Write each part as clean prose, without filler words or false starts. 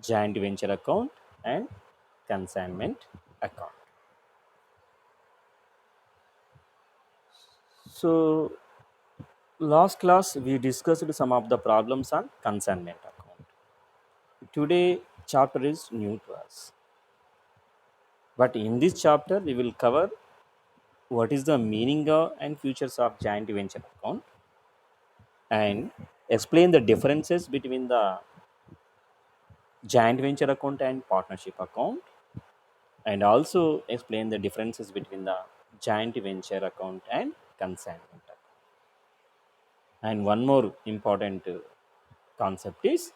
joint venture account and consignment account. So last class we discussed some of the problems on consignment account. Today chapter is new to us. But in this chapter we will cover what is the meaning of and features of joint venture account and explain the differences between the joint venture account and partnership account, and also explain the differences between the joint venture account and consignment account. And one more important concept is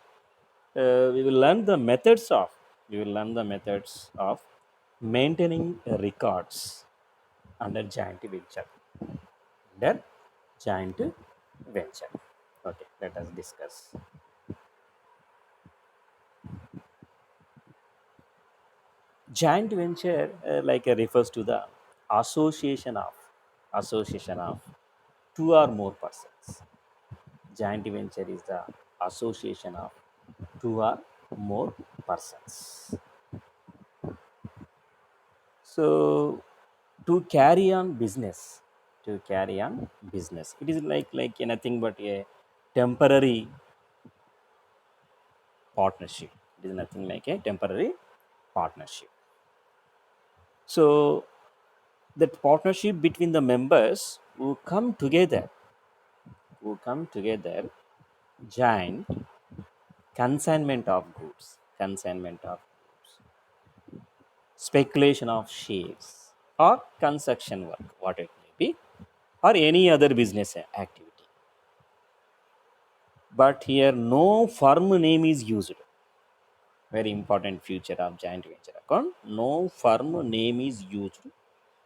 we will learn the methods of maintaining records under joint venture under joint venture. Okay, let us discuss. Joint venture refers to the association of association of two or more persons. Joint venture is the association of two or more persons. So to carry on business, it is like nothing but a temporary partnership. It is nothing like a temporary partnership. So that partnership between the members who come together, joint consignment of goods, speculation of shares, or construction work, what it may be, or any other business activity. But here, no firm name is used. Very important feature of joint venture account. No firm name is used,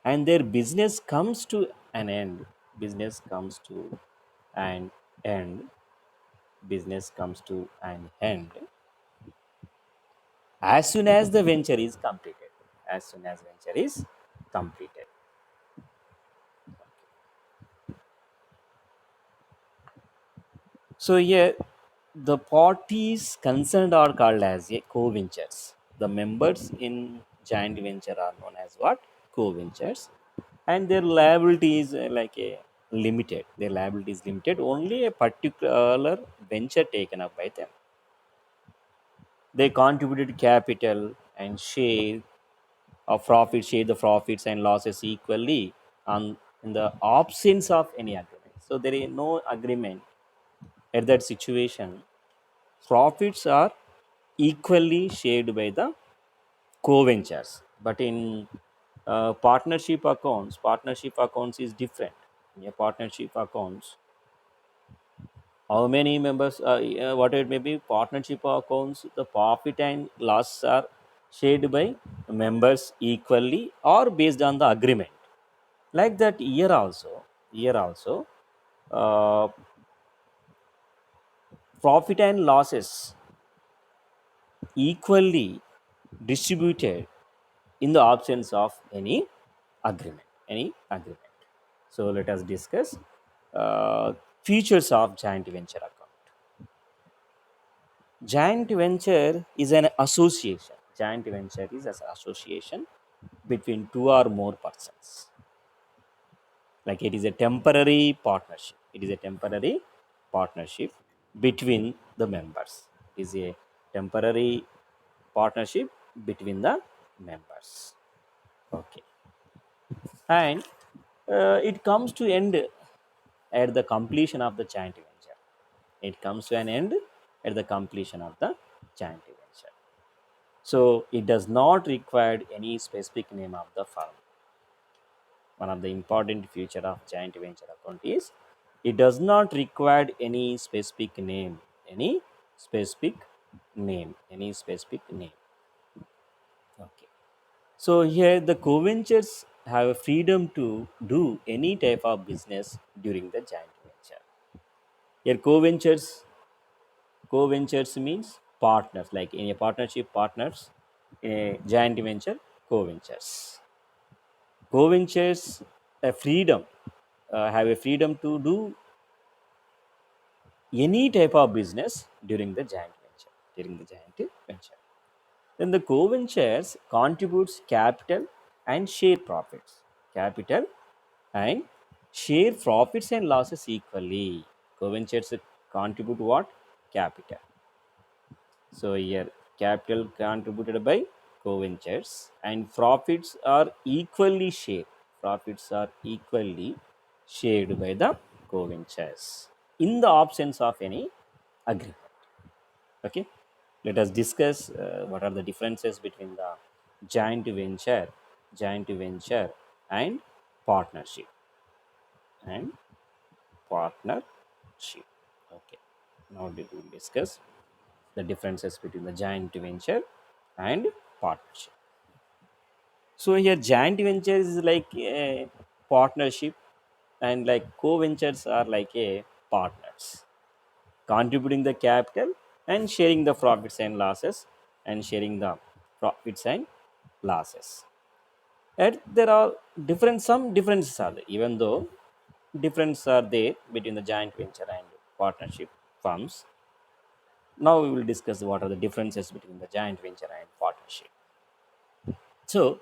and their business comes to an end. Business comes to an end. Business comes to an end as soon as the venture is completed. As soon as venture is completed. So here, the parties concerned are called as a co-ventures. The members in joint venture are known as what? Co-ventures, and their liability is like a limited. Their liability is limited. Only a particular venture taken up by them. They contributed capital and share of profit, share the profits and losses equally on in the absence of any agreement. So there is no agreement at that situation. Profits are equally shared by the co-ventures, but in partnership accounts is different. In a partnership accounts, how many members, what it may be, partnership accounts, the profit and loss are shared by members equally or based on the agreement. Like that, here also, uh, profit and losses equally distributed in the absence of any agreement. So let us discuss features of joint venture account. Joint venture is an association. Joint venture is an association between two or more persons. Like it is a temporary partnership. It is a temporary partnership between the members. It is a temporary partnership between the members. Okay, and it comes to end at the completion of the joint venture. It comes to an end at the completion of the joint venture. So it does not require any specific name of the firm. One of the important feature of joint venture account is it does not require any specific name, any specific any specific name. Okay. So here the co-ventures have a freedom to do any type of business during the joint venture. Here co-ventures means partners, like in a partnership partners, in a joint venture co-ventures. Co-ventures a freedom have a freedom to do any type of business during the joint venture. Then the co-ventures contributes capital and share profits. Capital and share profits and losses equally. Co-ventures contribute what? Capital. So here capital contributed by co-ventures and profits are equally shared. Profits are equally shared by the co-ventures in the absence of any agreement. Okay, let us discuss what are the differences between the joint venture and partnership and partnership. Okay, now we will discuss the differences between the joint venture and partnership. So here joint ventures is like a partnership and like co-ventures are like a partners contributing the capital and sharing the profits and losses and sharing the profits and losses. And there are different some differences are there, even though differences are there between the joint venture and partnership firms. Now we will discuss what are the differences between the joint venture and partnership. So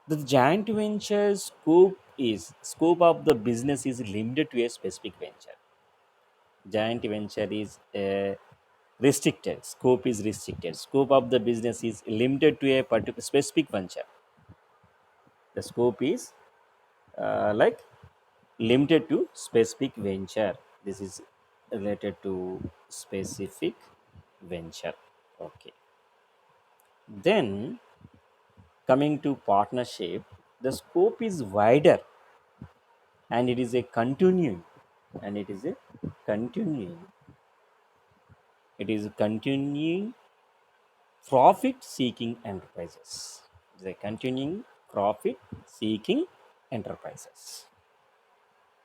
the joint venture scope of the business is limited to a specific venture. Giant venture is restricted. Scope is restricted. Scope of the business is limited to a particular specific venture. The scope is like limited to specific venture. This is related to specific venture. Okay. Then coming to partnership, the scope is wider and it is a continuing and it is a continuing it is a continuing profit seeking enterprises. It is a continuing profit seeking enterprises.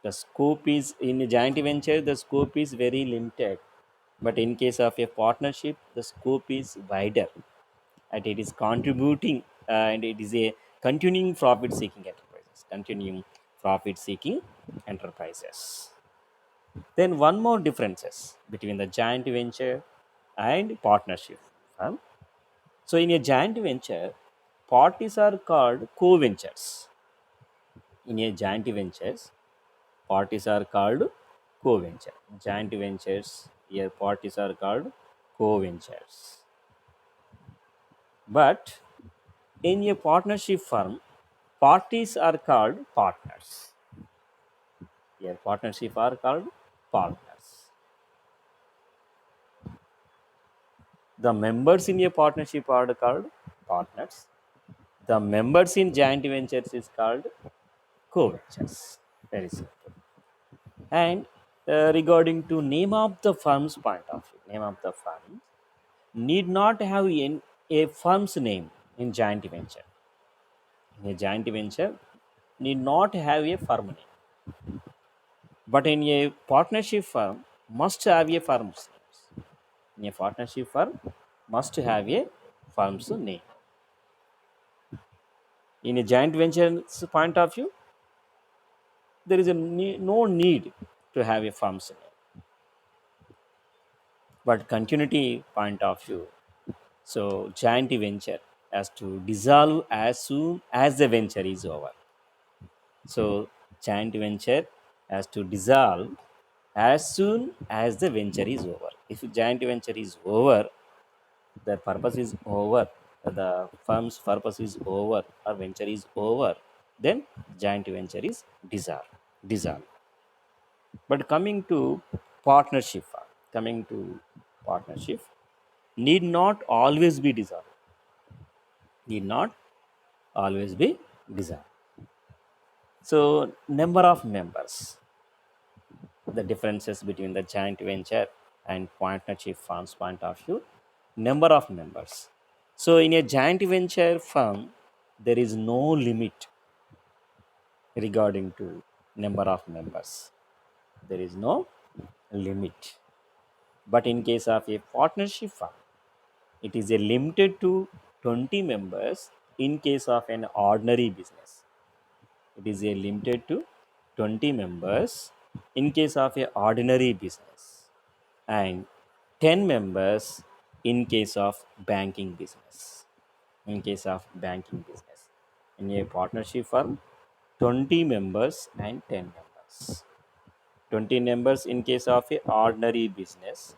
The scope is in a joint venture, the scope is very limited, but in case of a partnership, the scope is wider and it is contributing and it is a continuing profit seeking enterprises. Continuing profit seeking enterprises. Then one more differences between the joint venture and partnership. So in a joint venture, parties are called co-ventures. In a joint ventures, parties are called co-venture. Joint ventures, here parties are called co-ventures. But in a partnership firm, parties are called partners. Here partnership are called partners. The members in a partnership are called partners. The members in joint ventures is called co-ventures. Very simple. And regarding to name of the firm's point of view, name of the firm need not have a firm's name in joint venture. In a joint venture, need not have a firm name. But in a partnership firm, must have a firm's name. In a partnership firm, must have a firm's name. In a joint venture's point of view, there is no need to have a firm's name. But continuity point of view, so joint venture has to dissolve as soon as the venture is over. So joint venture has to dissolve as soon as the venture is over. If joint venture is over, the purpose is over, the firm's purpose is over, or venture is over, then joint venture is dissolved. But coming to partnership, need not always be dissolved. Need not always be dissolved. So, number of members, the differences between the joint venture and partnership firms point of view, number of members. So, in a joint venture firm, there is no limit regarding to number of members. There is no limit. But in case of a partnership firm, it is a limited to 20 members in case of an ordinary business. It is a limited to 20 members in case of a ordinary business and 10 members in case of banking business. in case of banking business. In a partnership firm, 20 members and 10 members. 20 members in case of a ordinary business.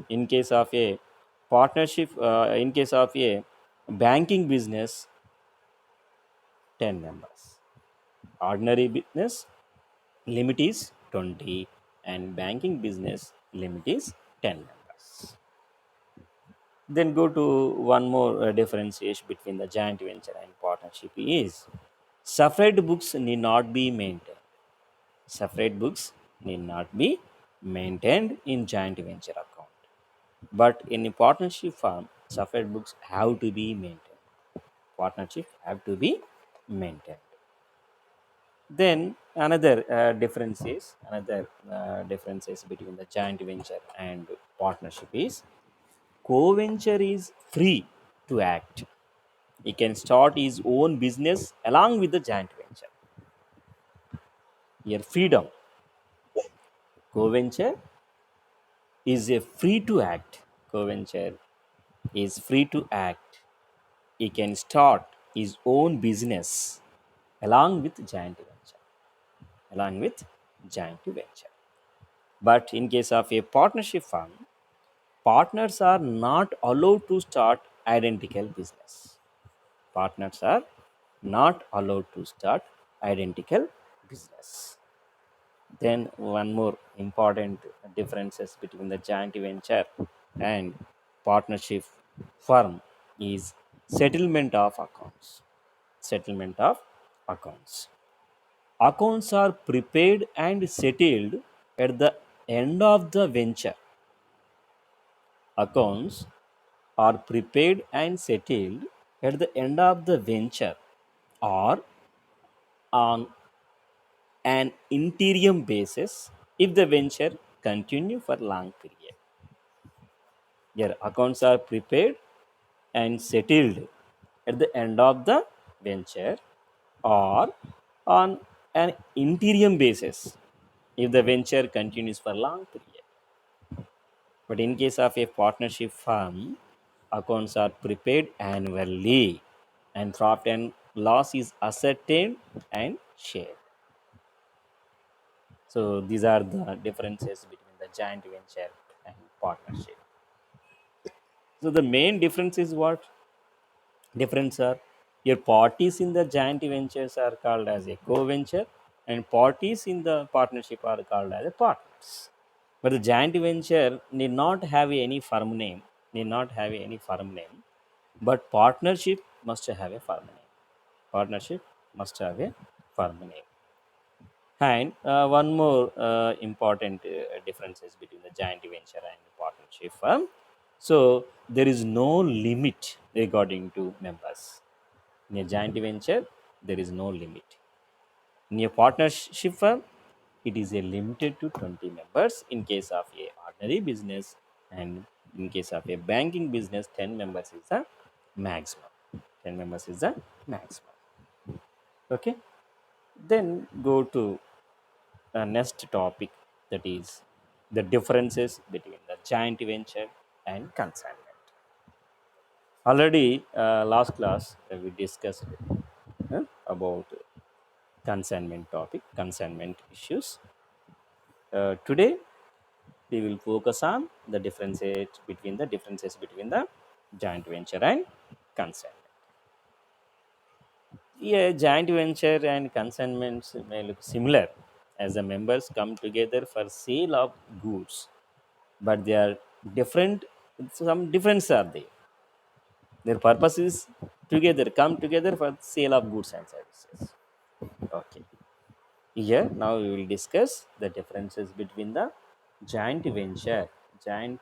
In case of a partnership, in case of a banking business, 10 members. Ordinary business limit is 20 and banking business limit is 10 members. Then go to one more differentiation between the joint venture and partnership is separate books need not be maintained. Separate books need not be maintained in joint venture account. But in a partnership firm, separate books have to be maintained. Partnership have to be maintained. Then another differences between the joint venture and partnership is co-venture is free to act. He can start his own business along with the joint venture. Here, freedom. Co-venture is a free to act. Co-venture is free to act. He can start his own business along with joint venture. Along with joint venture. But in case of a partnership firm, partners are not allowed to start identical business. Partners are not allowed to start identical business. Then one more important differences between the joint venture and partnership firm is settlement of accounts. Settlement of accounts. Accounts are prepared and settled at the end of the venture. Accounts are prepared and settled at the end of the venture or on an interim basis if the venture continue for long period. Your accounts are prepared and settled at the end of the venture or on an interim basis if the venture continues for long period. But in case of a partnership firm, accounts are prepared annually and profit and loss is ascertained and shared. So these are the differences between the joint venture and partnership. So the main difference is what? Difference are your parties in the joint ventures are called as a co-venture and parties in the partnership are called as a partners. But the joint venture need not have any firm name, but partnership must have a firm name. Partnership must have a firm name. And one more important differences between the joint venture and the partnership firm. So there is no limit regarding to members. In a joint venture, there is no limit. In a partnership firm, it is a limited to 20 members in case of a ordinary business, and in case of a banking business, 10 members is the maximum. 10 members is the maximum. Okay. Then go to next topic, that is the differences between the joint venture and consignment. Already last class we discussed about consignment topic, consignment issues. Today we will focus on the differences between the joint venture and consignment. Yeah, joint venture and consignments may look similar as the members come together for sale of goods, but they are different. Some difference are there. Their purpose is come together for sale of goods and services. Okay. Here now we will discuss the differences between the joint venture and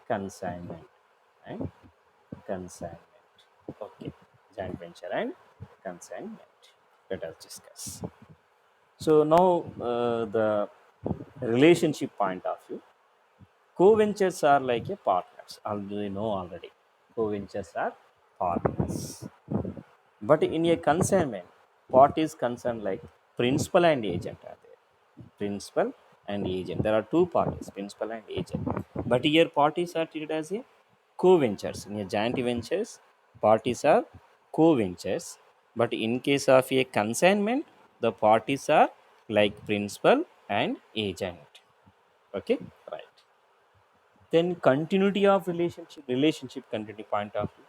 consignment and consignment. Okay, joint venture and consignment. Let us discuss. So now the relationship point of view, co-ventures are like a partners. We know already. Co-ventures are partners. But in a consignment, parties concerned like principal and agent are there. Principal and agent. There are two parties, principal and agent. But here parties are treated as a co-ventures. In a joint ventures, parties are co-ventures, but in case of a consignment, the parties are like principal and agent. Okay, right. Then continuity of relationship continuity point of view.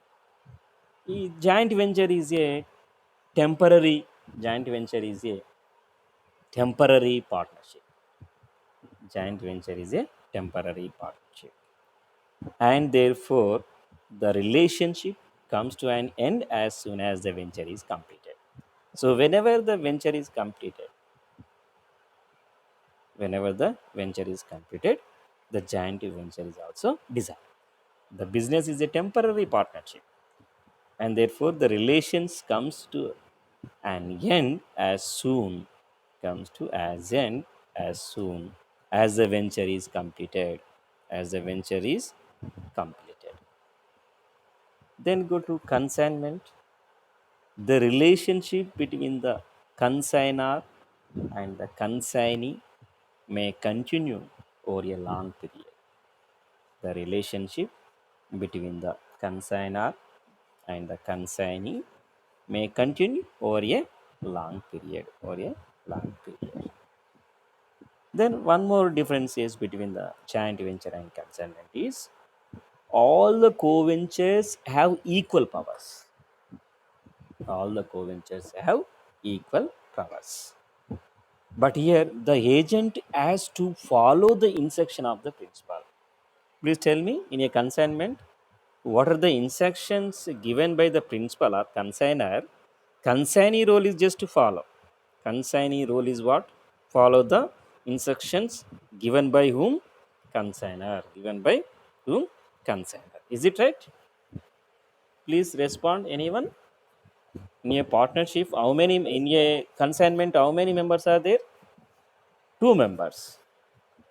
Joint venture is a temporary joint venture is a temporary partnership. Joint venture is a temporary partnership, and therefore the relationship comes to an end as soon as the venture is completed. So whenever the venture is completed, the joint venture is also dissolved. The business is a temporary partnership, and therefore the relations an end as soon comes to as end as soon as the venture is completed. As the venture is completed, then go to consignment. The relationship between the consignor and the consignee may continue over a long period. The relationship between the consignor and the consignee may continue over a long period. Then one more difference is between the joint venture and consignment is all the co-ventures have equal powers. All the co-ventures have equal powers. But here the agent has to follow the instruction of the principal. Please tell me, in a consignment, what are the instructions given by the principal or consignor? Consignee role is just to follow. Consignee role is what? Follow the instructions given by whom? Consignor. Given by whom? Consignor. Is it right? Please respond. Anyone? In a partnership, in a consignment, how many members are there? Two members.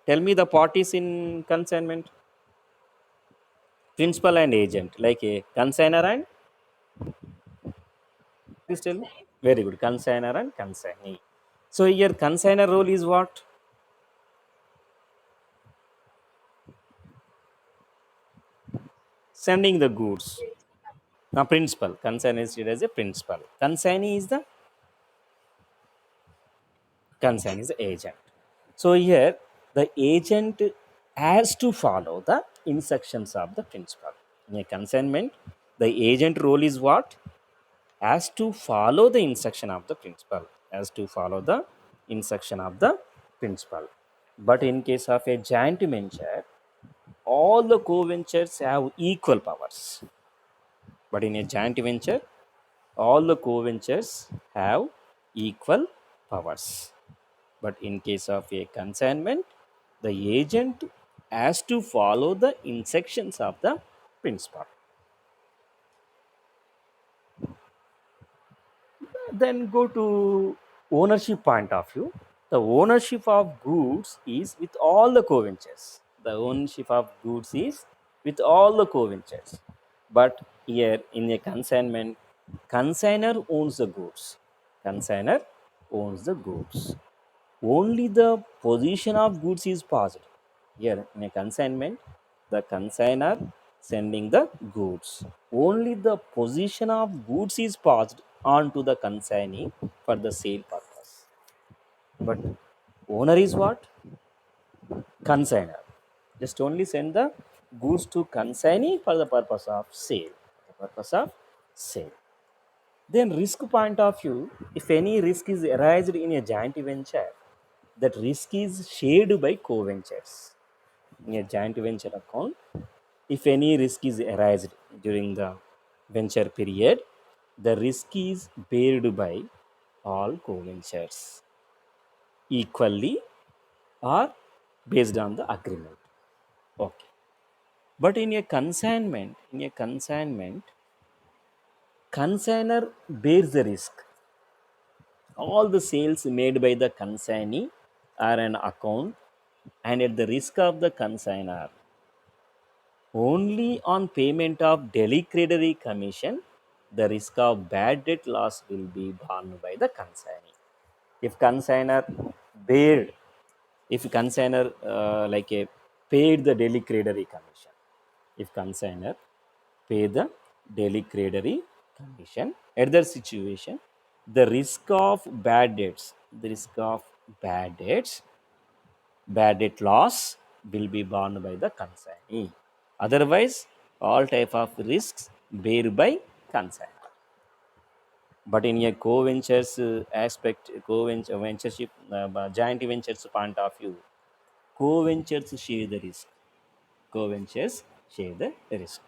Tell me the parties in consignment. Principal and agent, like a consignor and, please tell me. Very good. Consignor and consignee. So here consignor role is what? Sending the goods. Now principal. Consignor is treated as a principal. Consignee is the agent. So here the agent has to follow the instructions of the principal. In a consignment, the agent role is what? Has to follow the instruction of the principal. Has to follow the instruction of the principal. But in case of a joint venture, all the co-ventures have equal powers. But in a joint venture, all the co-ventures have equal powers. But in case of a consignment, the agent has to follow the instructions of the principal. Then go to ownership point of view. The ownership of goods is with all the co-ventures. The ownership of goods is with all the co-ventures. But here in a consignment, consignor owns the goods. Consignor owns the goods. Only the position of goods is passed. Here in a consignment, the consignor sending the goods. Only the position of goods is passed on to the consignee for the sale purpose. But owner is what? Consignor. Just only send the goods to consignee for the purpose of sale. Then risk point of view, if any risk is arised in a joint venture, that risk is shared by co-ventures. In a joint venture account, if any risk is arised during the venture period, the risk is bared by all co-ventures equally or based on the agreement. Okay. But in a consignment, consignor bears the risk. All the sales made by the consignee are an account and at the risk of the consignor. Only on payment of delivery commission, the risk of bad debt loss will be borne by the consignee. If consignor paid, if consignor paid the delivery commission, if consignor pay the daily creditory condition. Other situation, the risk of bad debts, the risk of bad debts, bad debt loss will be borne by the consignee. Otherwise, all type of risks bear by consignee. But in a co-ventures aspect, co-ventureship, joint ventures point of view, co-ventures share the risk. Co-ventures share the risk.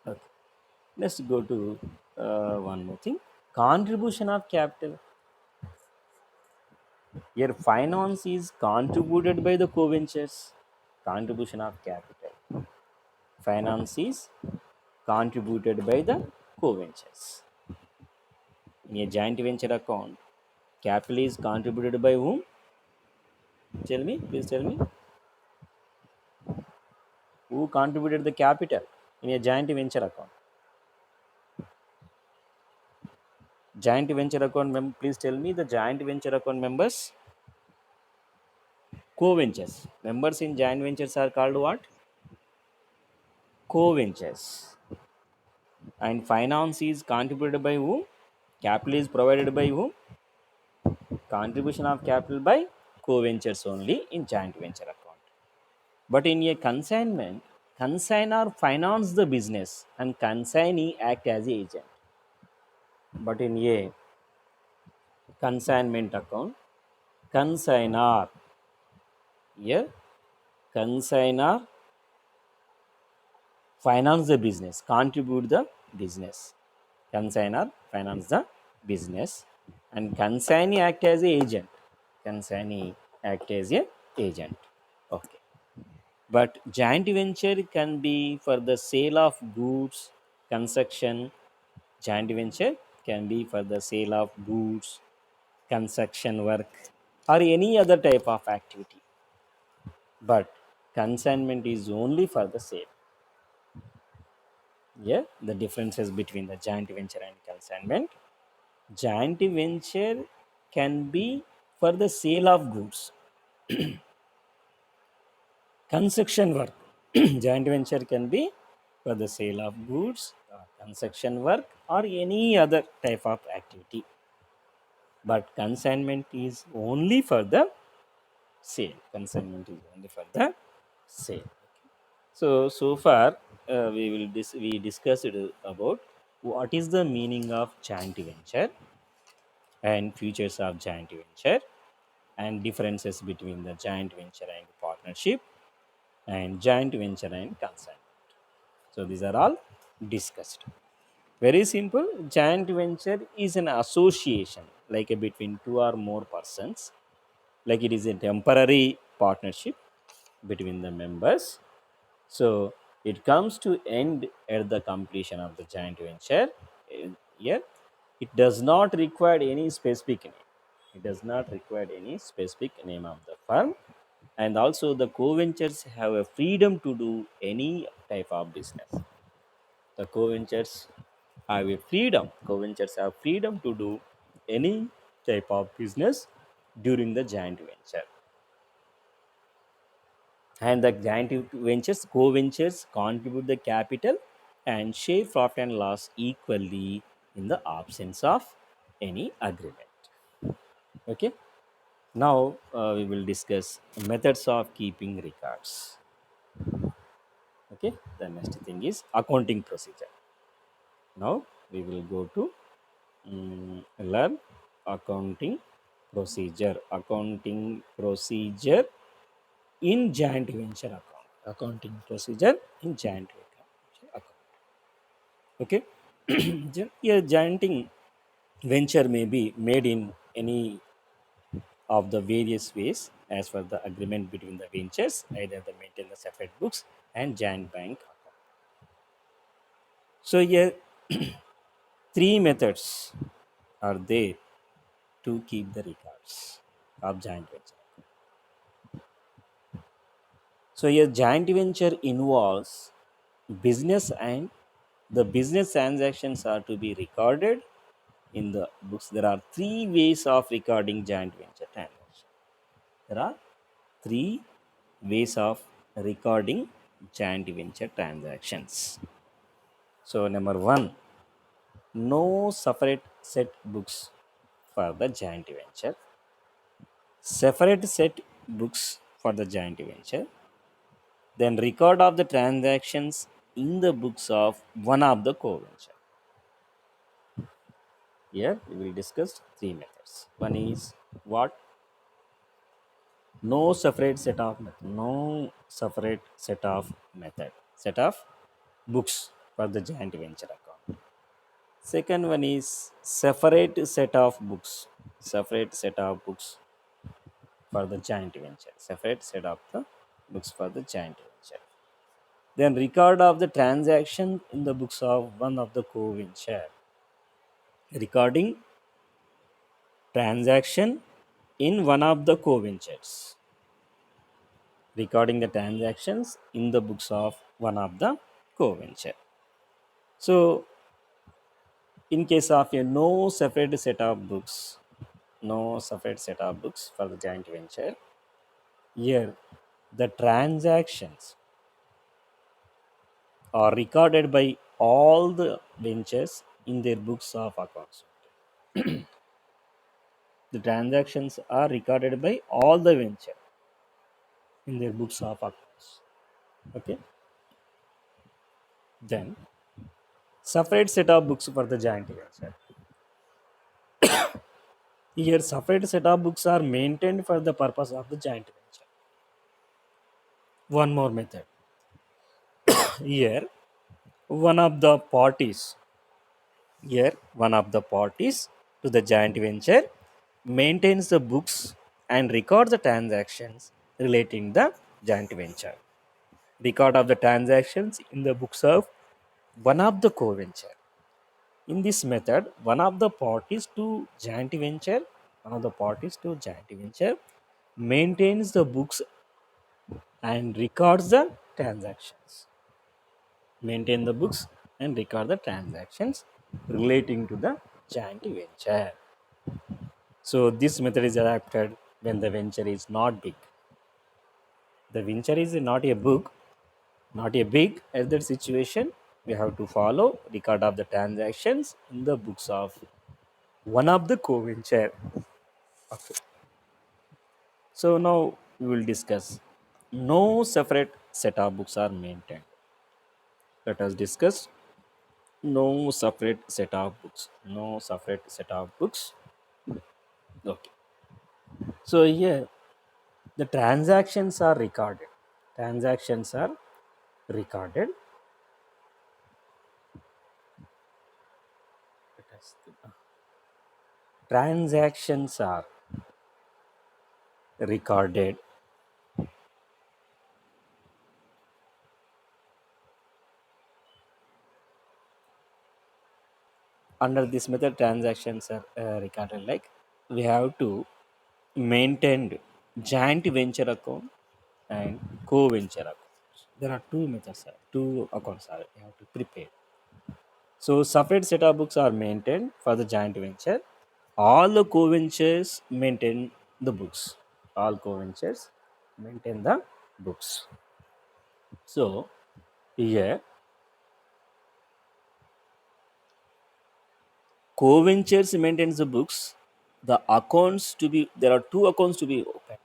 Okay. Let's go to one more thing. Contribution of capital. Your finance is contributed by the co-ventures. Contribution of capital. Finance is contributed by the co-ventures. In a joint venture account, capital is contributed by whom? Tell me, please tell me. Who contributed the capital in a joint venture account? Joint venture account please tell me the joint venture account members. Co-ventures. Members in joint ventures are called what? Co-ventures. And finance is contributed by whom? Capital is provided by whom? Contribution of capital by co-ventures only in joint venture account. But in a consignment, consignor finance the business and consignee act as agent. But in a consignment account, consignor, here consignor finance the business, contribute the business. Consignor finance the business and consignee act as a agent. Consignee act as a agent. Okay. But joint venture can be for the sale of goods, construction. Joint venture can be for the sale of goods, construction work, or any other type of activity. But consignment is only for the sale. Yeah, the differences between the joint venture and consignment. Joint venture can be for the sale of goods, construction work. Joint venture can be for the sale of goods, construction work, or any other type of activity. But consignment is only for the sale. Consignment is only for the sale. So far we discussed about what is the meaning of joint venture and features of joint venture and differences between the joint venture and partnership and joint venture and consignment. So these are all discussed. Very simple. Joint venture is an association like between two or more persons, like it is a temporary partnership between the members. So it comes to end at the completion of the joint venture. Here, it does not require any specific name. It does not require any specific name of the firm. And also the co-ventures have a freedom to do any type of business. The co-ventures have a freedom. Co-ventures have freedom to do any type of business during the joint venture. And the joint ventures, co-ventures contribute the capital and share profit and loss equally in the absence of any agreement. Okay. Now we will discuss methods of keeping records. Okay. The next thing is accounting procedure. Now we will go to learn accounting procedure. Accounting procedure in joint venture account. Accounting procedure in joint venture account. Okay. A jointing venture may be made in any of the various ways as per the agreement between the ventures, either they maintain the separate books and joint bank account. So here three methods are there to keep the records of joint venture. So a joint venture involves business and the business transactions are to be recorded in the books. There are three ways of recording joint venture transactions. There are three ways of recording joint venture transactions. So number one, no separate set books for the joint venture. Separate set books for the joint venture. Then record of the transactions in the books of one of the co-venture. Here we will discuss three methods. One is what? No separate set of method. No separate set of method. Set of books for the joint venture account. Second one is separate set of books. Separate set of books for the joint venture. Separate set of the books for the joint venture. Then record of the transaction in the books of one of the co-venture. Recording transaction in one of the co-ventures. Recording the transactions in the books of one of the co-venture. So in case of a no separate set of books, no separate set of books for the joint venture, here the transactions are recorded by all the ventures in their books of accounts. The transactions are recorded by all the venture in their books of accounts. Okay. Then separate set of books for the joint venture. Here separate set of books are maintained for the purpose of the joint venture. One more method. Here one of the parties Here, one of the parties to the joint venture maintains the books and records the transactions relating the joint venture. Record of the transactions in the books of one of the co-venture. In this method, one of the parties to joint venture maintains the books and records the transactions. Maintain the books and record the transactions relating to the joint venture. So this method is adapted when the venture is not big. The venture is not a book, not a big other situation. We have to follow record of the transactions in the books of one of the co-venture. Okay. So now we will discuss no separate set of books are maintained. Let us discuss no separate set of books. No separate set of books. Okay. So here the transactions are recorded. Transactions are recorded. Transactions are recorded under this method. Transactions are recorded like we have to maintain joint venture account and co-venture account. There are two methods, two accounts are you have to prepare. So separate set of books are maintained for the joint venture. All the co-ventures maintain the books. All co-ventures maintain the books. So here co-ventures maintains the books. The accounts to be there are two accounts to be open.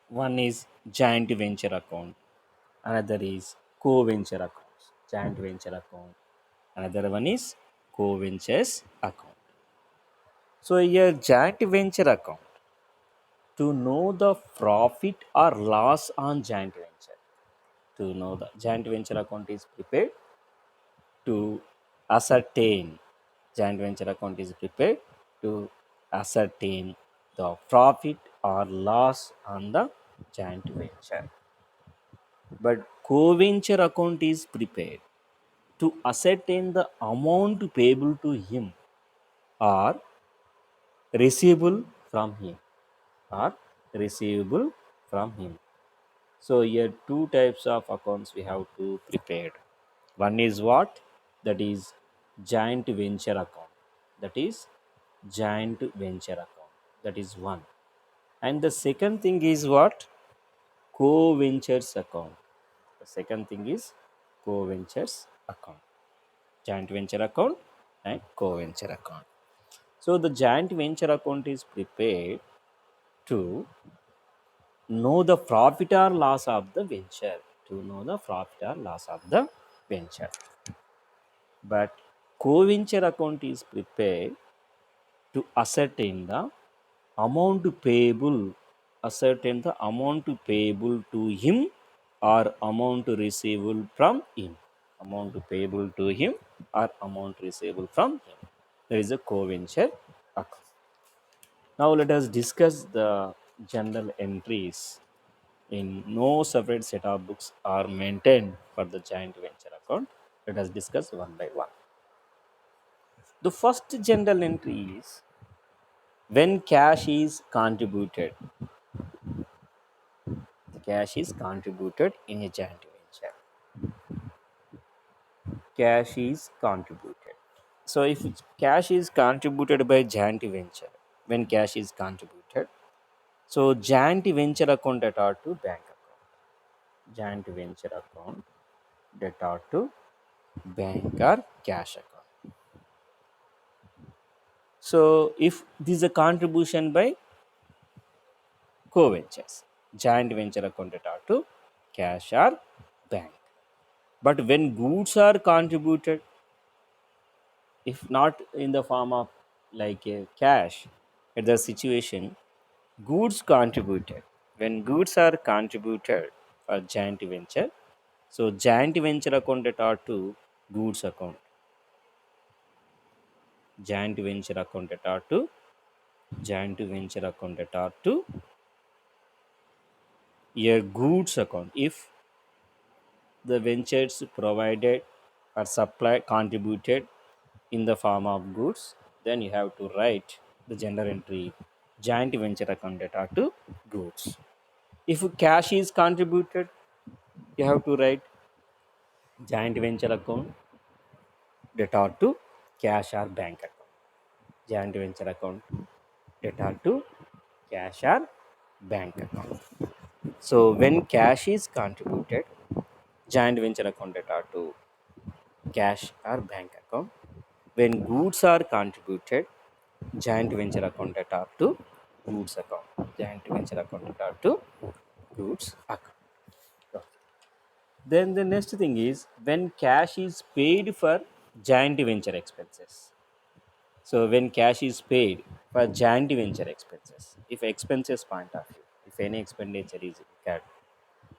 One is joint venture account, another is co-venture account. Joint venture account. Another one is co-ventures account. So here joint venture account to know the profit or loss on joint venture. To know the joint venture account is prepared to ascertain. Joint venture account is prepared to ascertain the profit or loss on the joint venture. But co-venture account is prepared to ascertain the amount payable to him or receivable from him or receivable from him. So here two types of accounts we have to prepare. One is what? That is joint venture account. That is joint venture account. That is one. And the second thing is what? Co-ventures account. The second thing is co-ventures account. joint venture account and co-venture account. So the joint venture account is prepared to know the profit or loss of the venture. To know the profit or loss of the venture. But co-venture account is prepared to ascertain the amount payable, ascertain the amount payable to him or amount receivable from him. Amount payable to him or amount receivable from him. There is a co-venture account. Now let us discuss the general entries. In no separate set of books are maintained for the joint venture account. Let us discuss one by one. The first general entry is when cash is contributed. The cash is contributed in a joint venture. Cash is contributed. So if cash is contributed by joint venture, when cash is contributed, so joint venture account debtor to bank account. Joint venture account debtor to bank or cash account. So if this is a contribution by co-ventures, joint venture account debtor to cash or bank. But when goods are contributed, if not in the form of like a cash, at the situation, goods contributed. When goods are contributed for joint venture, so joint venture account are to goods account. Joint venture account are to joint venture account are to a goods account. If the ventures provided or supply contributed in the form of goods, then you have to write the general entry joint venture account debtor to goods. If cash is contributed, you have to write joint venture account debtor to cash or bank account. Joint venture account debtor to cash or bank account. So when cash is contributed, joint venture account debtor to cash or bank account. When goods are contributed, joint venture account debtor to goods account. Joint venture account debtor to goods account. Okay. Then the next thing is when cash is paid for joint venture expenses. So when cash is paid for joint venture expenses, if expenses point of view, if any expenditure is incurred,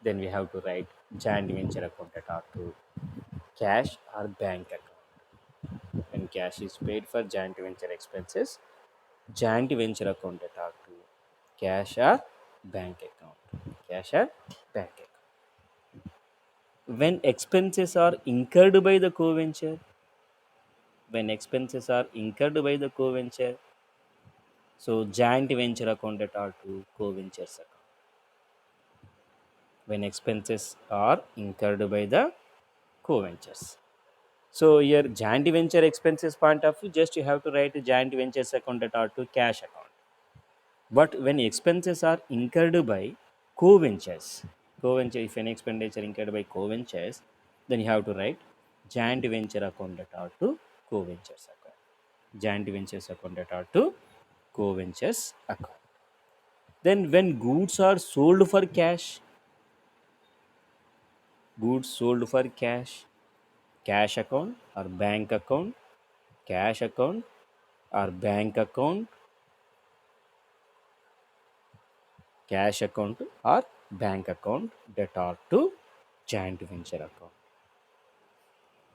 then we have to write joint venture account debtor to cash or bank account. When cash is paid for joint venture expenses, joint venture account debtor to cash or bank account. Cash or bank account. When expenses are incurred by the co-venture, when expenses are incurred by the co-venture, so joint venture account debtor to co-ventures account. When expenses are incurred by the co-ventures. So here joint venture expenses point of view, just you have to write joint ventures account debtor to cash account. But when expenses are incurred by co-ventures, co-venture, if any expenditure incurred by co-ventures, then you have to write joint venture account debtor to co-ventures account. Joint ventures account debtor to co-ventures account. Then when goods are sold for cash, goods sold for cash, cash account or bank account, cash account or bank account, cash account or bank account debtor to joint venture account.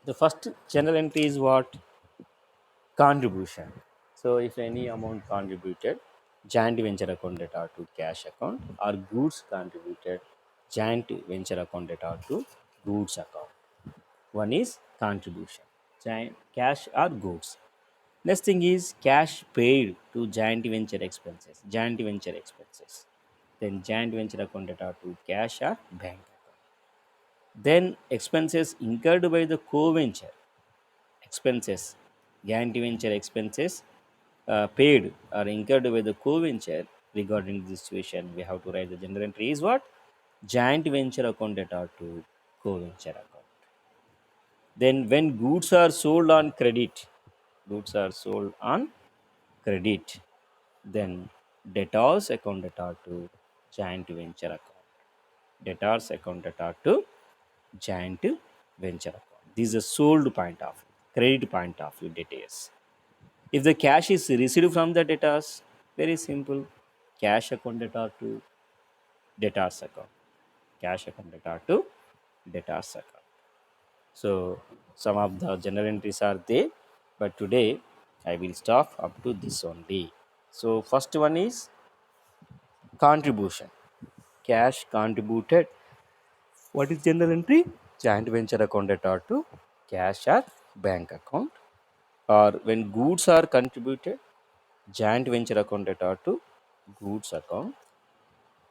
The first general entry is what? Contribution. So if any amount contributed, joint venture account debtor to cash account or goods contributed, joint venture account debtor to goods account. One is contribution, cash or goods. Next thing is cash paid to joint venture expenses, joint venture expenses. Then joint venture account debtor to cash or bank account. Then expenses incurred by the co-venture, expenses, joint venture expenses paid or incurred by the co-venture. Regarding this situation, we have to write the general entry is what? Joint venture account debtor to co-venture account. Then when goods are sold on credit, goods are sold on credit, then debtors accounted are to joint venture account. Debtors accounted are to joint venture account. This is a sold point of view, credit point of view debtors. If the cash is received from the debtors, very simple, cash accounted are to debtors account. Cash accounted are to debtors account. So some of the general entries are there, but today I will stop up to this only. So first one is contribution. Cash contributed. What is general entry? Joint venture accounted are to cash or bank account. Or when goods are contributed, joint venture accounted are to goods account.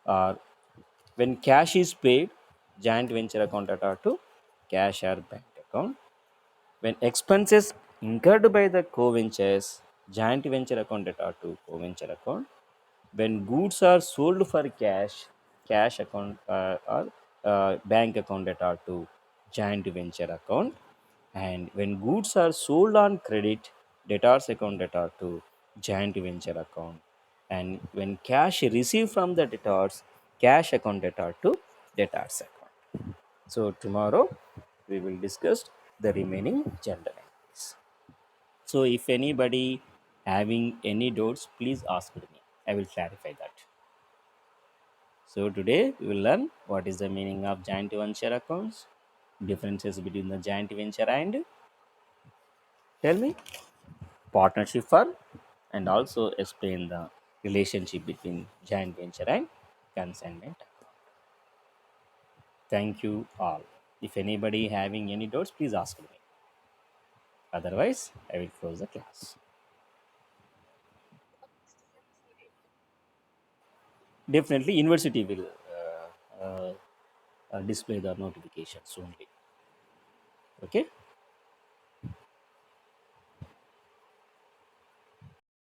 Or when cash is paid, joint venture accounted are to cash or bank account. When expenses incurred by the co-ventures, joint venture accounted are to co-venture account. When goods are sold for cash, cash account or bank accounted are to joint venture account. And when goods are sold on credit, debtors accounted are to joint venture account. And when cash received from the debtors, cash accounted are to debtors account. So tomorrow we will discuss the remaining general entries. So if anybody having any doubts, please ask me. I will clarify that. So today we will learn what is the meaning of joint venture accounts, differences between the joint venture and tell me partnership firm, and also explain the relationship between joint venture and consignment account. Thank you all. If anybody having any doubts, please ask me. Otherwise, I will close the class. Definitely, university will display the notifications only. Okay.